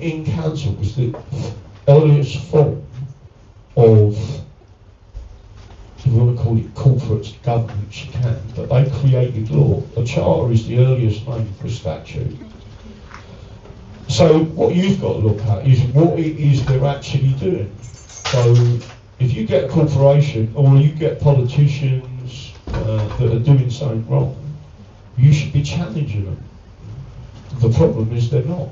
in council was the earliest form of, if you want to call it corporate governance, you can, but they created law. A charter is the earliest name for a statute. So what you've got to look at is what it is they're actually doing. So if you get a corporation or you get politicians that are doing something wrong, you should be challenging them. The problem is they're not.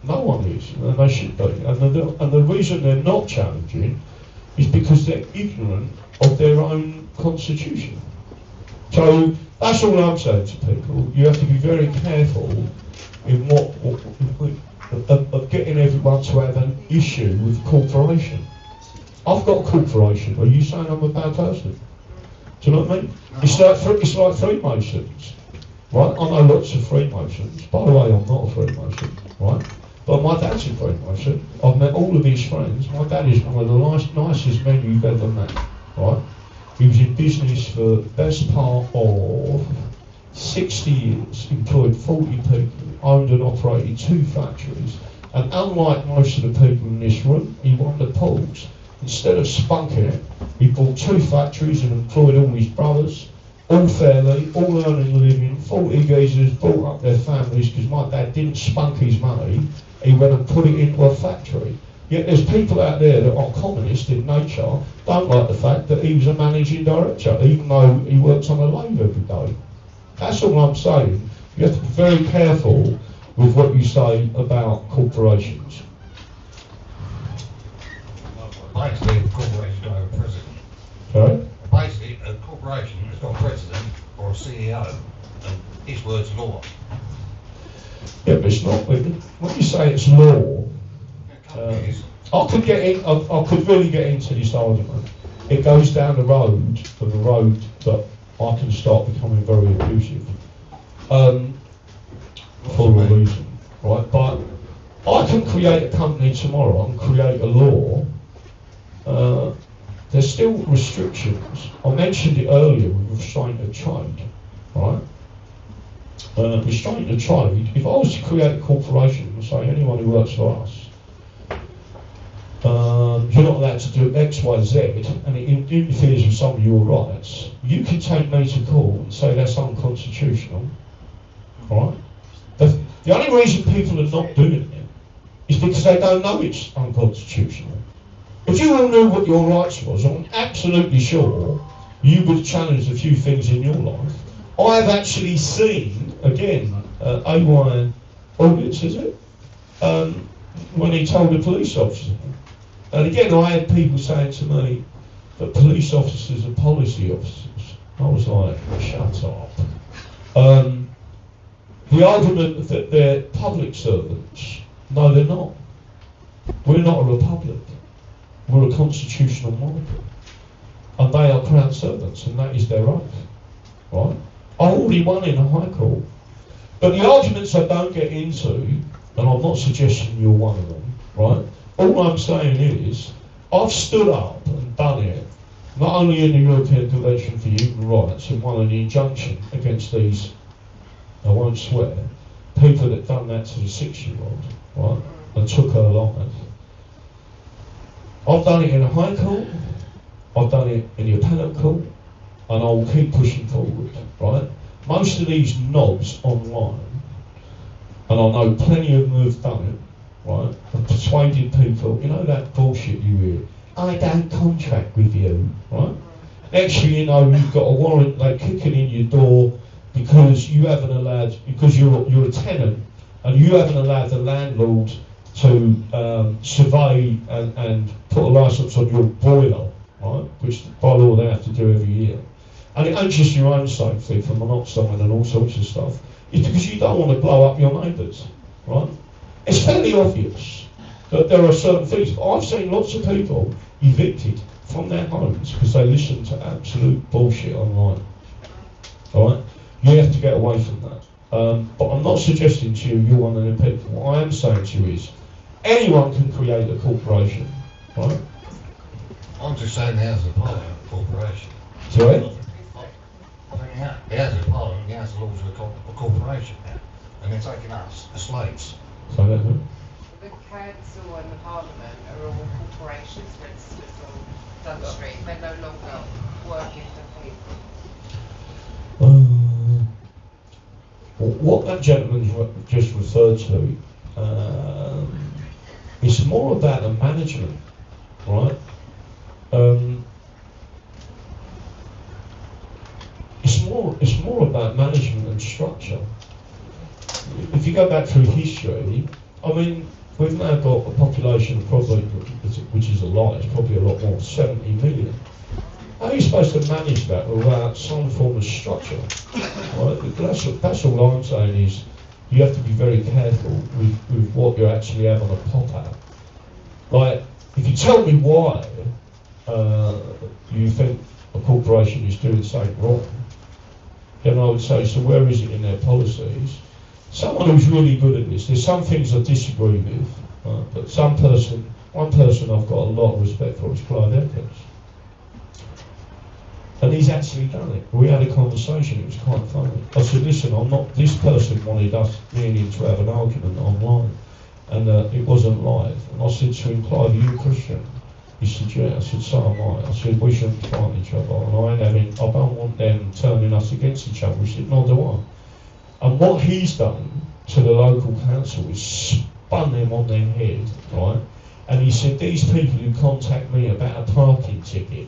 No one is, and they should be. And the reason they're not challenging is because they're ignorant of their own constitution. So that's all I'm saying to people. You have to be very careful in of getting everyone to have an issue with corporation. I've got a corporation. Are you saying I'm a bad person? Do you know what I mean? It's like Freemasons, right? I know lots of Freemasons. By the way, I'm not a Freemason, right? But my dad's a Freemason. I've met all of his friends. My dad is one of the nicest men you've ever met, right? He was in business for the best part of 60 years, employed 40 people, owned and operated 2 factories, and unlike most of the people in this room, he won the polls. Instead of spunking it, he bought 2 factories and employed all his brothers, all fairly, all earning a living. 40 geezers brought up their families because my dad didn't spunk his money, he went and put it into a factory. Yet there's people out there that are communist in nature, don't like the fact that he was a managing director, even though he works on a lathe every day. That's all I'm saying. You have to be very careful with what you say about corporations. Basically, a corporation don't have a president. Sorry? Basically, a corporation has got a president or a CEO, and his word's law. Yeah, but it's not. When you say it's law, I could really get into this argument. It goes down the road that I can start becoming very abusive for a reason, right? But I can create a company tomorrow and create a law. There's still restrictions. I mentioned it earlier with restraint of trade, right? Restraint of trade, if I was to create a corporation and say anyone who works for us, you're not allowed to do X, Y, Z, and it interferes with some of your rights, you can take me to court and say that's unconstitutional, right? The only reason people are not doing it is because they don't know it's unconstitutional. If you all knew what your rights was, I'm absolutely sure you would challenge a few things in your life. I've actually seen, again, AY Audits, is it? When he told a police officer. And again, I had people saying to me that police officers are policy officers. I was like, shut up. The argument that they're public servants, no, they're not. We're not a republic. We're a constitutional monarchy. And they are crown servants, and that is their oath. Right? I already won in a high court. But the arguments I don't get into, and I'm not suggesting you're one of them, right? All I'm saying is, I've stood up and done it, not only in the European Convention for Human Rights, and won an injunction against these, I won't swear, people that done that to the 6-year-old, right, and took her life. I've done it in a high court, I've done it in the appellate court, and I will keep pushing forward, right? Most of these knobs online, and I know plenty of them have done it, right, and persuaded people, you know that bullshit you hear, I don't contract with you, right? Next thing you know, you've got a warrant, they're kicking in your door because you haven't allowed, because you're a tenant, and you haven't allowed the landlord to survey and put a licence on your boiler, right, which by law they have to do every year. And it ain't just your own safety for monoxide and all sorts of stuff. It's because you don't want to blow up your neighbours, right? It's fairly obvious that there are certain things. I've seen lots of people evicted from their homes because they listen to absolute bullshit online, all right? You have to get away from that. But I'm not suggesting to you you're one of them people. What I am saying to you is anyone can create a corporation, right? I'm just saying the House of Parliament corporation. Sorry? The House of Parliament, the House of Lords are a corporation now, and they're taking us, the slaves. So that, The CAD council and the parliament are all corporations, for instance, on Dun Street. They're no longer working for people. What that gentleman just referred to, it's more about the management, right? It's more about management and structure. If you go back through history, I mean, we've now got a population of probably, which is a lie, it's probably a lot more, 70 million. How are you supposed to manage that without some form of structure? Right? That's all I'm saying is you have to be very careful with what you actually have on a pop out. Like, if you tell me why you think a corporation is doing something wrong, then I would say, so where is it in their policies? Someone who's really good at this, there's some things I disagree with, but one person I've got a lot of respect for is Clive Evans. And he's actually done it. We had a conversation, it was quite funny. I said, listen, this person wanted me and him to have an argument online, and it wasn't live. And I said to him, Clive, are you a Christian? He said, yeah. I said, so am I. I said, we shouldn't fight each other, and I don't want them turning us against each other. He said, no, do I. And what he's done to the local council is spun them on their head, right? And he said, these people who contact me about a parking ticket,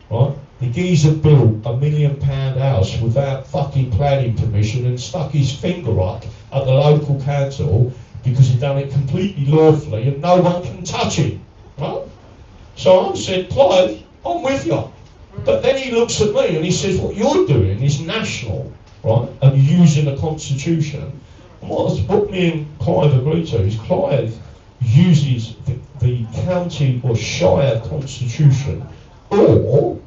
right? The geezer built £1 million house without fucking planning permission and stuck his finger up at the local council because he'd done it completely lawfully and no one can touch him, right? So I said, Clive, I'm with you. But then he looks at me and he says, what you're doing is national, right? And you're using the Constitution. And what me and Clive agreed to is Clive uses the county or shire constitution or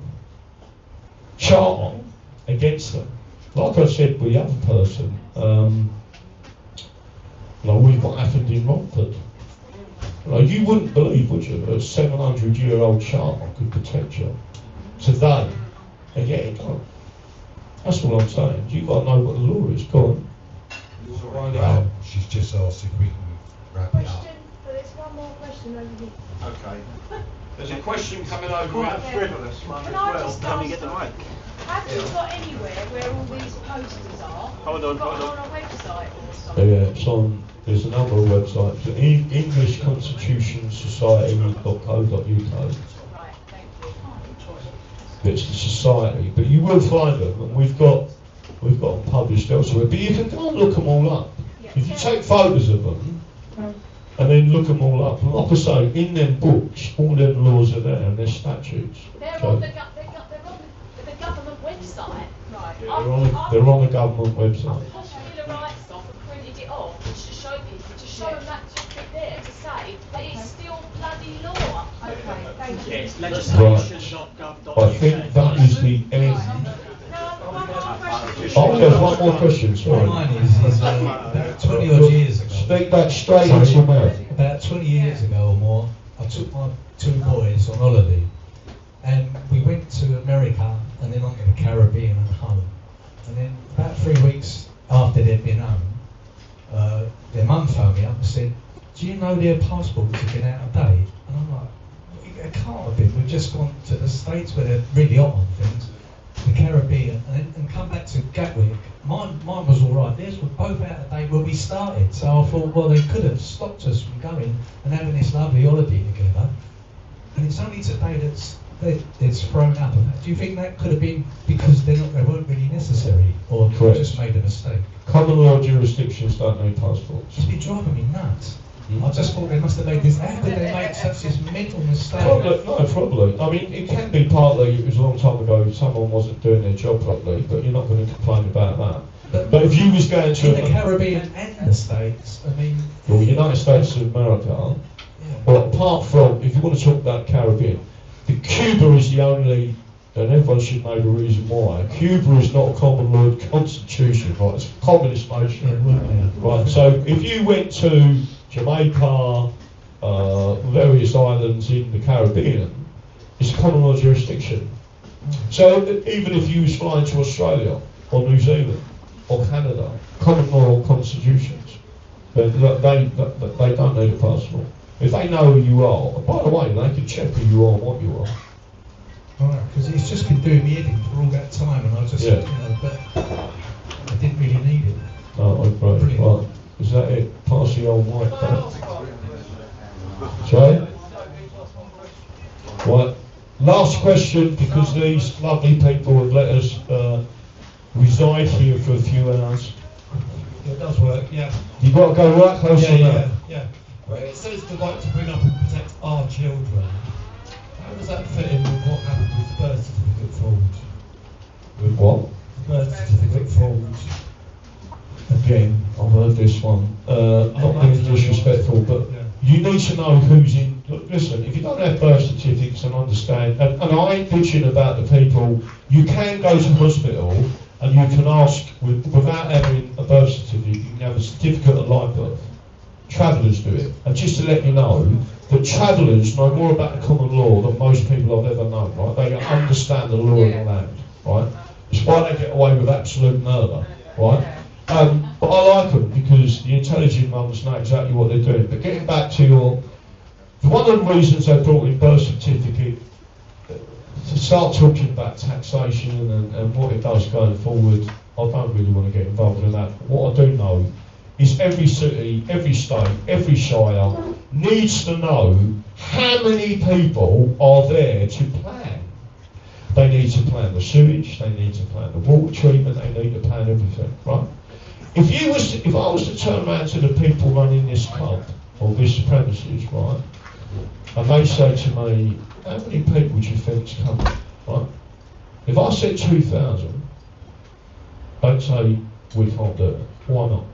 charter against them. Like I said with the other person, with what happened in Romford. You wouldn't believe, would you, that a 700-year-old charter could protect you today, and yet it can't. That's what I'm saying. You've got to know what the law is. Go on. She's just asked if we can wrap it up. There's one more question over here. Okay. There's a question coming over. Quite a frivolous one as well. Can we get the mic? Have you got anywhere where all these posters are? Hold on. On a website or something? Yeah, it's on. There's a number of websites. English Constitution Society.co.uk. Right, thank you. It's the society, but you will find them, and we've got them published elsewhere. But you can go and look them all up. If you take photos of them and then look them all up, and like I say, in them books, all them laws are there and their statutes. They're on the government website. Right. Yeah, they're on the government website. I've possibly the rights off and printed it off to show people, to show them that topic there to say that it's still bloody law. Okay, thank you. Yes, legislation.gov.uk. I think that is the end. Oh, there's one more question, sorry. Mine is about 20 odd years ago. Speak that straight into your mouth. About 20 years ago or more, I took my two boys on holiday, and we went to America and then on to the Caribbean and home. And then about 3 weeks after they'd been home, their mum phoned me up and said, do you know their passports have been out of date? And I'm like, it can't have been. We've just gone to the States where they're really hot on things, the Caribbean, and come back to Gatwick. Mine was all right. Theirs were both out of date when we started. So I thought, well, they could have stopped us from going and having this lovely holiday together. And it's only today that it's thrown up. Do you think that could have been because they weren't really necessary, or they just made a mistake? Common law jurisdictions don't need passports. It's been driving me nuts. I just thought they must have made this. How could they make such this mental mistake? Probably. I mean, it can be partly, it was a long time ago, someone wasn't doing their job properly, but you're not going to complain about that. But if you was going to... In the Caribbean and the States, I mean... Well, United States of America, well, apart from, if you want to talk about Caribbean, Cuba is the only, and everyone should know the reason why. Cuba is not a common law constitution, right? It's a communist nation, right? So if you went to Jamaica, various islands in the Caribbean, it's a common law jurisdiction. So even if you was flying to Australia or New Zealand or Canada, common law constitutions, they don't need a passport. If they know who you are, by the way, they can check who you are and what you are. Right, because it's just been doing me in for all that time, and I just, Yeah. but I didn't really need it. Oh, right. Brilliant. Right. Is that it? Pass the old mic back. Sorry? Right. Last question, because these lovely people have let us reside here for a few hours. It does work, yeah. You've got to go right close to that. Yeah. Well, it says the right to bring up and protect our children. How does that fit in with what happened with the birth certificate fraud? With what? Birth certificate fraud. Again, I've heard this one. Not being disrespectful, but Yeah. you need to know who's in. Look, listen, if you don't have birth certificates and understand, and I ain't bitching about the people, you can go to hospital and you can ask, without having a birth certificate, you can have a certificate of live birth. Travellers do it. And just to let you know, that travellers know more about the common law than most people I've ever known, right? They understand the law of the land, right? It's why they get away with absolute murder, right? But I like them because the intelligent ones know exactly what they're doing. But getting back to one of the reasons they brought in birth certificate, to start talking about taxation and what it does going forward, I don't really want to get involved in that. What I do know is every city, every state, every shire needs to know how many people are there to plan. They need to plan the sewage, they need to plan the water treatment, they need to plan everything, right? If I was to turn around to the people running this club or this premises, right, and they say to me, how many people do you think's coming, right? If I said 2,000, they'd say we can't do it. Why not?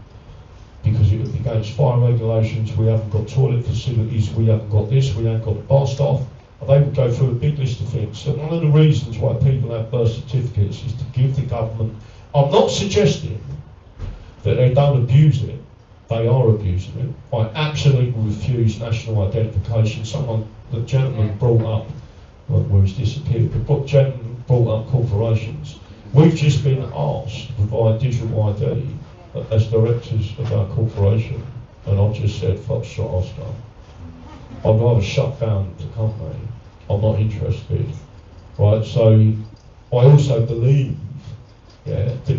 Because it would be against fire regulations, we haven't got toilet facilities, we haven't got this, we haven't got the bar staff. And they would go through a big list of things. So one of the reasons why people have birth certificates is to give the government, I'm not suggesting that they don't abuse it, they are abusing it. I absolutely refuse national identification. The gentleman brought up, where he's disappeared, the gentleman brought up corporations. We've just been asked to provide digital ID as directors of our corporation, and I've just said, Foxtrot Oscar. I'd rather shut down the company. I'm not interested. Right, so I also believe that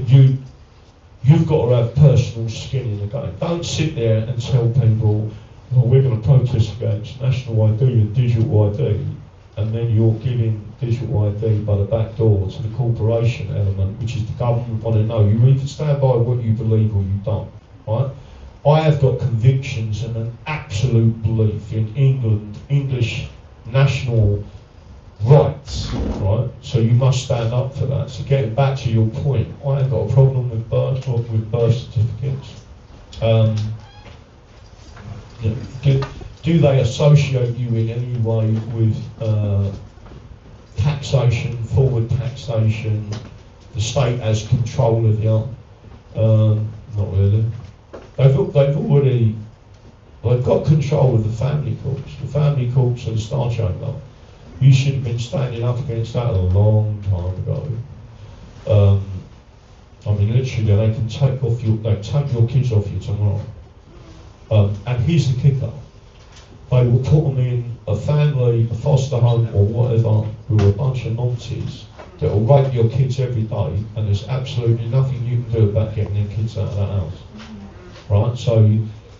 you've got to have personal skin in the game. Don't sit there and tell people, well, we're going to protest against national ID and digital ID, and then you're giving digital ID by the back door to the corporation element, which is the government want to know. You either stand by what you believe or you don't, right? I have got convictions and an absolute belief in English national rights, right? So you must stand up for that. So getting back to your point, I ain't got a problem with birth certificates. Do they associate you in any way with taxation, forward taxation? The state has control of you? Not really. They've got control of the family courts. The family courts are the Star Chamber. You should have been standing up against that a long time ago. I mean, literally, they can take your kids off you tomorrow. And here's the kicker: they will put them in a family, a foster home, or whatever, who are a bunch of nonces that will rape your kids every day, and there's absolutely nothing you can do about getting their kids out of that house. Right? So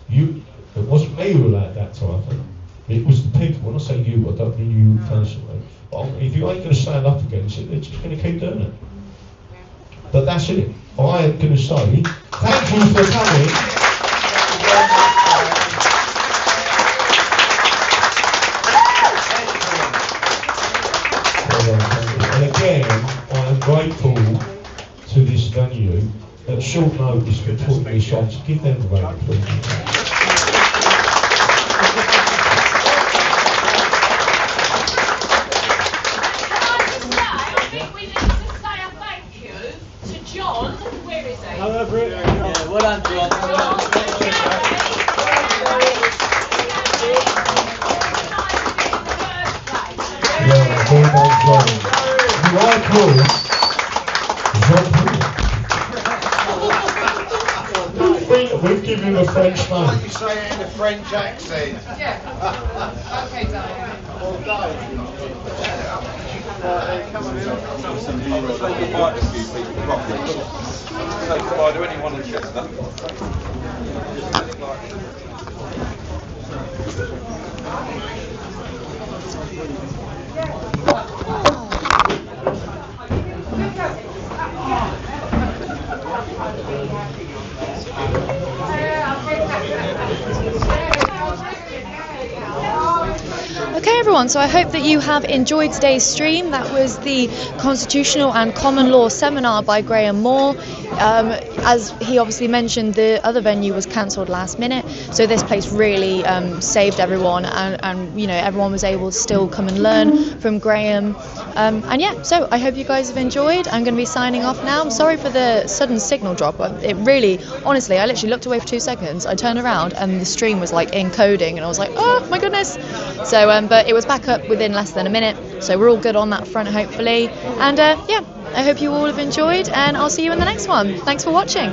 it wasn't me who allowed that to happen. It was the people. When I say you, I don't mean you personally. But if you ain't going to stand up against it, they're just going to keep doing it. But that's it. I am going to say thank you for coming. And again, I am grateful to this venue at short notice for putting this on. To give them a round, please. John, where is he? Yeah, well done, John. Yeah, well done, John. You are cool. We've given him a French name. French accent. Yeah. Okay, Diane. Okay everyone, so I hope that you have enjoyed today's stream. That was the Constitutional and Common Law Seminar by Graham Moore. As he obviously mentioned, the other venue was cancelled last minute, so this place really saved everyone, and you know, everyone was able to still come and learn from Graham. And yeah, so I hope you guys have enjoyed. I'm going to be signing off now. I'm sorry for the sudden signal drop. It really, honestly, I literally looked away for 2 seconds, I turned around and the stream was like encoding, and I was like, oh my goodness. So but it was back up within less than a minute, so we're all good on that front hopefully. And yeah, I hope you all have enjoyed, and I'll see you in the next one. Thanks for watching.